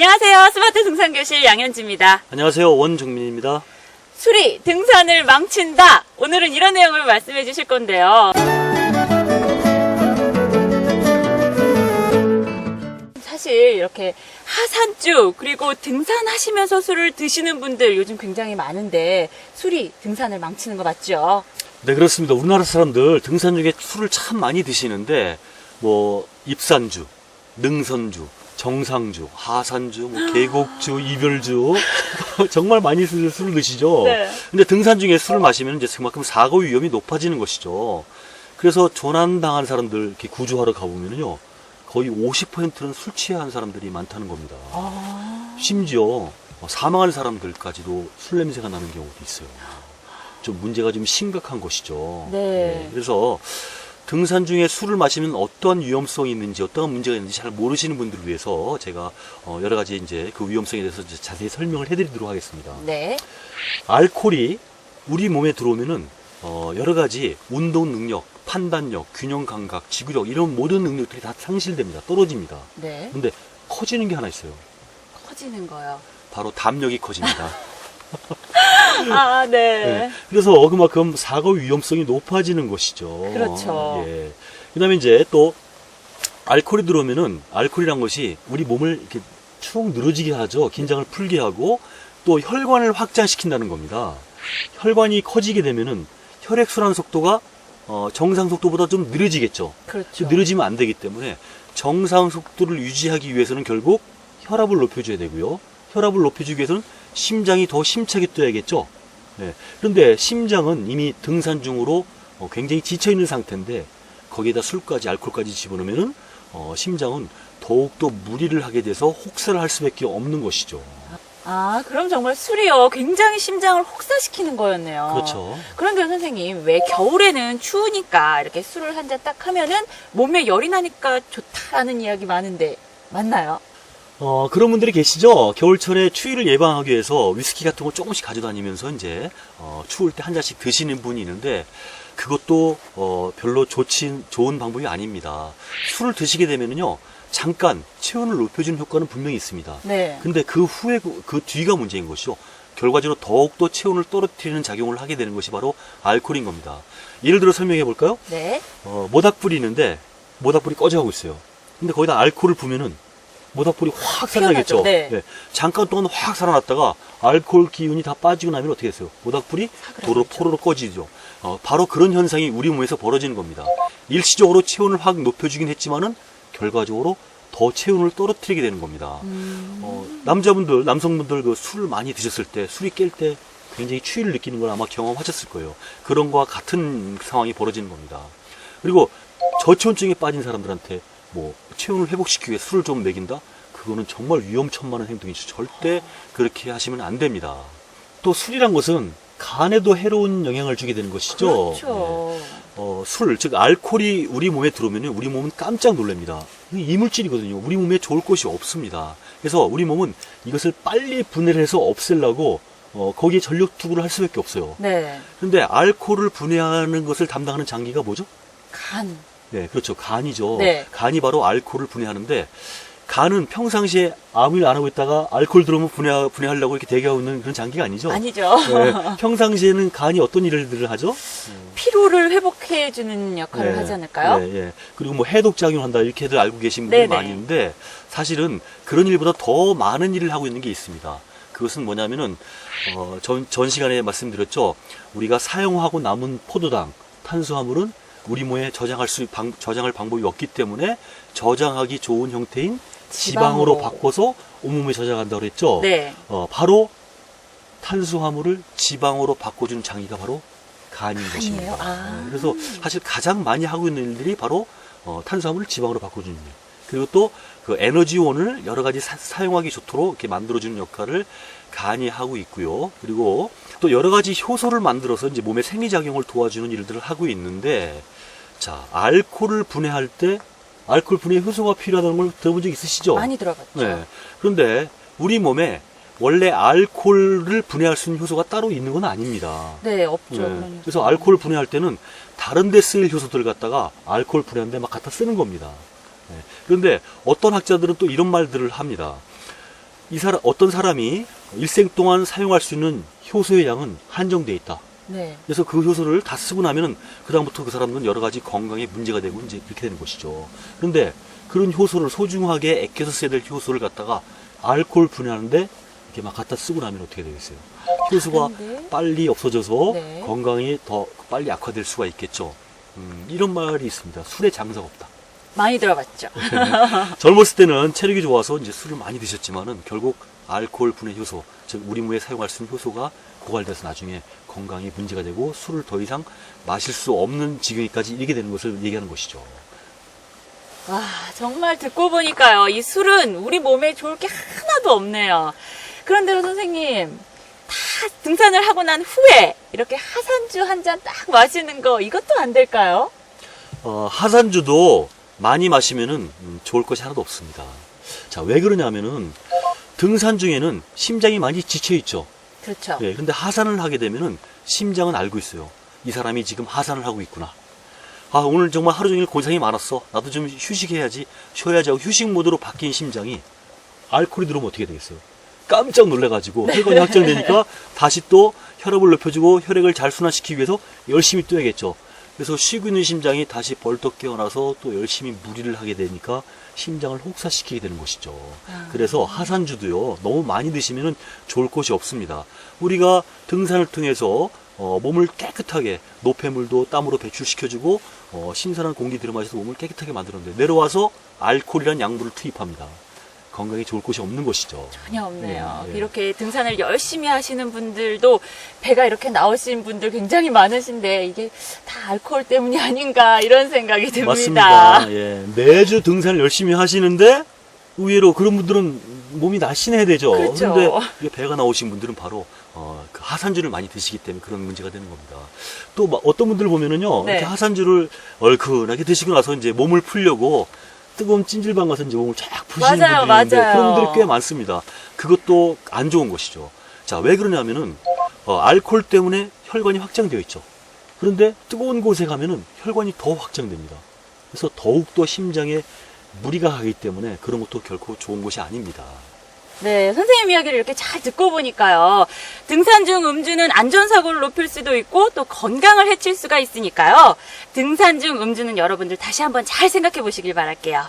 안녕하세요. 스마트 등산교실 양현지입니다. 안녕하세요. 원정민입니다. 술이 등산을 망친다. 오늘은 이런 내용을 말씀해 주실 건데요. 사실 이렇게 하산주 그리고 등산하시면서 술을 드시는 분들 요즘 굉장히 많은데 술이 등산을 망치는 거 맞죠? 네, 그렇습니다. 우리나라 사람들 등산 중에 술을 참 많이 드시는데 뭐 입산주, 능선주, 정상주, 하산주, 뭐 계곡주, 이별주 정말 많이 술을 드시죠. 네. 근데 등산 중에 술을 마시면 이제 그만큼 사고 위험이 높아지는 것이죠. 그래서 조난당한 사람들 이렇게 구조하러 가보면요, 거의 50%는 술 취한 사람들이 많다는 겁니다. 심지어 사망한 사람들까지도 술 냄새가 나는 경우도 있어요. 좀 문제가 좀 심각한 것이죠. 네. 그래서 등산 중에 술을 마시면 어떠한 위험성이 있는지, 어떠한 문제가 있는지 잘 모르시는 분들을 위해서 제가 여러 가지 이제 그 위험성에 대해서 자세히 설명을 해드리도록 하겠습니다. 네. 알코올이 우리 몸에 들어오면은 여러 가지 운동 능력, 판단력, 균형 감각, 지구력 이런 모든 능력들이 다 상실됩니다. 떨어집니다. 네. 근데 커지는 게 하나 있어요. 커지는 거요. 바로 담력이 커집니다. 아, 네. 네. 그래서 그만큼 사고 위험성이 높아지는 것이죠. 그렇죠. 예. 그다음에 이제 또 알코올이 들어오면은 알코올이란 것이 우리 몸을 이렇게 축 늘어지게 하죠. 긴장을 풀게 하고 또 혈관을 확장시킨다는 겁니다. 혈관이 커지게 되면은 혈액 순환 속도가 정상 속도보다 좀 느려지겠죠. 그렇죠. 느려지면 안 되기 때문에 정상 속도를 유지하기 위해서는 결국 혈압을 높여줘야 되고요. 혈압을 높여주기 위해서는 심장이 더 힘차게 뛰어야겠죠. 네. 그런데 심장은 이미 등산 중으로 굉장히 지쳐있는 상태인데 거기에다 술까지 알코올까지 집어넣으면은 심장은 더욱더 무리를 하게 돼서 혹사를 할 수밖에 없는 것이죠. 아, 그럼 정말 술이요. 굉장히 심장을 혹사시키는 거였네요. 그렇죠. 그런데 선생님, 왜 겨울에는 추우니까 이렇게 술을 한 잔 딱 하면은 몸에 열이 나니까 좋다라는 이야기 많은데, 맞나요? 그런 분들이 계시죠. 겨울철에 추위를 예방하기 위해서 위스키 같은 거 조금씩 가져다니면서 이제 추울 때 한 잔씩 드시는 분이 있는데 그것도 별로 좋은 방법이 아닙니다. 술을 드시게 되면은요, 잠깐 체온을 높여주는 효과는 분명히 있습니다. 네. 근데 그 후에 그 뒤가 문제인 것이죠. 결과적으로 더욱더 체온을 떨어뜨리는 작용을 하게 되는 것이 바로 알코올인 겁니다. 예를 들어 설명해 볼까요? 네. 모닥불이 있는데 모닥불이 꺼져가고 있어요. 근데 거기다 알코올을 부으면은 모닥불이 확 살아나겠죠. 네. 네. 잠깐 동안 확 살아났다가 알코올 기운이 다 빠지고 나면 어떻게 됐어요? 모닥불이 도로 포로로 꺼지죠. 바로 그런 현상이 우리 몸에서 벌어지는 겁니다. 일시적으로 체온을 확 높여주긴 했지만은 결과적으로 더 체온을 떨어뜨리게 되는 겁니다. 남성분들 그 술을 많이 드셨을 때, 술이 깰 때 굉장히 추위를 느끼는 걸 아마 경험하셨을 거예요. 그런 거와 같은 상황이 벌어지는 겁니다. 그리고 저체온증에 빠진 사람들한테 뭐 체온을 회복시키기 위해 술을 좀 먹인다? 그거는 정말 위험천만한 행동이죠. 절대 그렇게 하시면 안 됩니다. 또 술이란 것은 간에도 해로운 영향을 주게 되는 것이죠. 그렇죠. 술, 즉 알코올이 우리 몸에 들어오면 우리 몸은 깜짝 놀랍니다. 이물질이거든요. 우리 몸에 좋을 것이 없습니다. 그래서 우리 몸은 이것을 빨리 분해를 해서 없애려고 거기에 전력 투구를 할 수밖에 없어요. 네. 그런데 알코올을 분해하는 것을 담당하는 장기가 뭐죠? 간. 네, 그렇죠. 간이죠. 네. 간이 바로 알코올을 분해하는데 간은 평상시에 아무 일 안 하고 있다가 알코올 들어오면 분해하려고 이렇게 대기하고 있는 그런 장기가 아니죠. 아니죠. 네, 평상시에는 간이 어떤 일들을 하죠? 피로를 회복해주는 역할을 네, 하지 않을까요? 네, 네. 그리고 뭐 해독작용을 한다 이렇게들 알고 계신 분들이 네네. 많이 있는데 사실은 그런 일보다 더 많은 일을 하고 있는 게 있습니다. 그것은 뭐냐면은 전 시간에 말씀드렸죠. 우리가 사용하고 남은 포도당, 탄수화물은 우리 몸에 저장할 방법이 없기 때문에 저장하기 좋은 형태인 지방으로 바꿔서 온몸에 저장한다고 그랬죠. 네. 바로 탄수화물을 지방으로 바꿔주는 장기가 바로 간인 간이에요? 것입니다. 아. 네, 그래서 사실 가장 많이 하고 있는 일들이 바로 탄수화물을 지방으로 바꿔주는 일. 그리고 또 그 에너지원을 여러 가지 사용하기 좋도록 이렇게 만들어주는 역할을 간이 하고 있고요. 그리고 또 여러 가지 효소를 만들어서 이제 몸의 생리작용을 도와주는 일들을 하고 있는데, 자, 알코올을 분해할 때 알코올 분해 효소가 필요하다는 걸 들어본 적 있으시죠? 많이 들어갔죠. 네. 그런데 우리 몸에 원래 알코올을 분해할 수 있는 효소가 따로 있는 건 아닙니다. 네, 없죠. 네. 그러니까. 그래서 알코올 분해할 때는 다른 데 쓸 효소들을 갖다가 알코올 분해하는데 막 갖다 쓰는 겁니다. 네. 그런데 어떤 학자들은 또 이런 말들을 합니다. 어떤 사람이 일생 동안 사용할 수 있는 효소의 양은 한정되어 있다. 네. 그래서 그 효소를 다 쓰고 나면은 그다음부터 그 사람은 여러 가지 건강에 문제가 되고 이제 그렇게 되는 것이죠. 그런데 그런 효소를 소중하게 아껴서 써야 될 효소를 갖다가 알코올 분해하는데 이렇게 막 갖다 쓰고 나면 어떻게 되겠어요? 효소가 다른데? 빨리 없어져서 네. 건강이 더 빨리 악화될 수가 있겠죠. 이런 말이 있습니다. 술에 장사가 없다. 많이 들어봤죠. 젊었을 때는 체력이 좋아서 이제 술을 많이 드셨지만은 결국 알코올 분해 효소, 즉 우리 몸에 사용할 수 있는 효소가 고갈돼서 나중에 건강에 문제가 되고 술을 더 이상 마실 수 없는 지경까지 이르게 되는 것을 얘기하는 것이죠. 와, 정말 듣고 보니까요. 이 술은 우리 몸에 좋을 게 하나도 없네요. 그런데요, 선생님. 다 등산을 하고 난 후에 이렇게 하산주 한 잔 딱 마시는 거 이것도 안 될까요? 하산주도 많이 마시면은 좋을 것이 하나도 없습니다. 자, 왜 그러냐면은 등산 중에는 심장이 많이 지쳐 있죠. 그렇죠. 예, 근데 하산을 하게 되면은 심장은 알고 있어요. 이 사람이 지금 하산을 하고 있구나. 아, 오늘 정말 하루 종일 고생이 많았어. 나도 좀 휴식해야지, 쉬어야지 하고 휴식 모드로 바뀐 심장이 알코올이 들어오면 어떻게 되겠어요? 깜짝 놀래가지고 혈관이 확장되니까 다시 또 혈압을 높여주고 혈액을 잘 순환시키기 위해서 열심히 뛰어야겠죠. 그래서 쉬고 있는 심장이 다시 벌떡 깨어나서 또 열심히 무리를 하게 되니까 심장을 혹사시키게 되는 것이죠. 그래서 하산주도요, 너무 많이 드시면 좋을 것이 없습니다. 우리가 등산을 통해서 몸을 깨끗하게, 노폐물도 땀으로 배출시켜주고 신선한 공기 들어마셔서 몸을 깨끗하게 만들었는데 내려와서 알코올이라는 약물을 투입합니다. 건강에 좋을 것이 없는 것이죠. 전혀 없네요. 네, 네. 이렇게 등산을 열심히 하시는 분들도 배가 이렇게 나오신 분들 굉장히 많으신데 이게 다 알코올 때문이 아닌가 이런 생각이 듭니다. 맞습니다. 예, 매주 등산을 열심히 하시는데 의외로 그런 분들은 몸이 날씬해야 되죠. 그렇죠. 그런데 이게 배가 나오신 분들은 바로 그 하산주를 많이 드시기 때문에 그런 문제가 되는 겁니다. 또 어떤 분들 보면은요, 네. 이렇게 하산주를 얼큰하게 드시고 나서 이제 몸을 풀려고 뜨거운 찜질방 가서 이제 몸을 쫙 푸시는 맞아요, 분들이 있는데 맞아요. 그런 분들이 꽤 많습니다. 그것도 안 좋은 것이죠. 자, 왜 그러냐면은 알코올 때문에 혈관이 확장되어 있죠. 그런데 뜨거운 곳에 가면은 혈관이 더 확장됩니다. 그래서 더욱더 심장에 무리가 가기 때문에 그런 것도 결코 좋은 것이 아닙니다. 네, 선생님 이야기를 이렇게 잘 듣고 보니까요. 등산 중 음주는 안전사고를 높일 수도 있고 또 건강을 해칠 수가 있으니까요. 등산 중 음주는 여러분들 다시 한번 잘 생각해 보시길 바랄게요.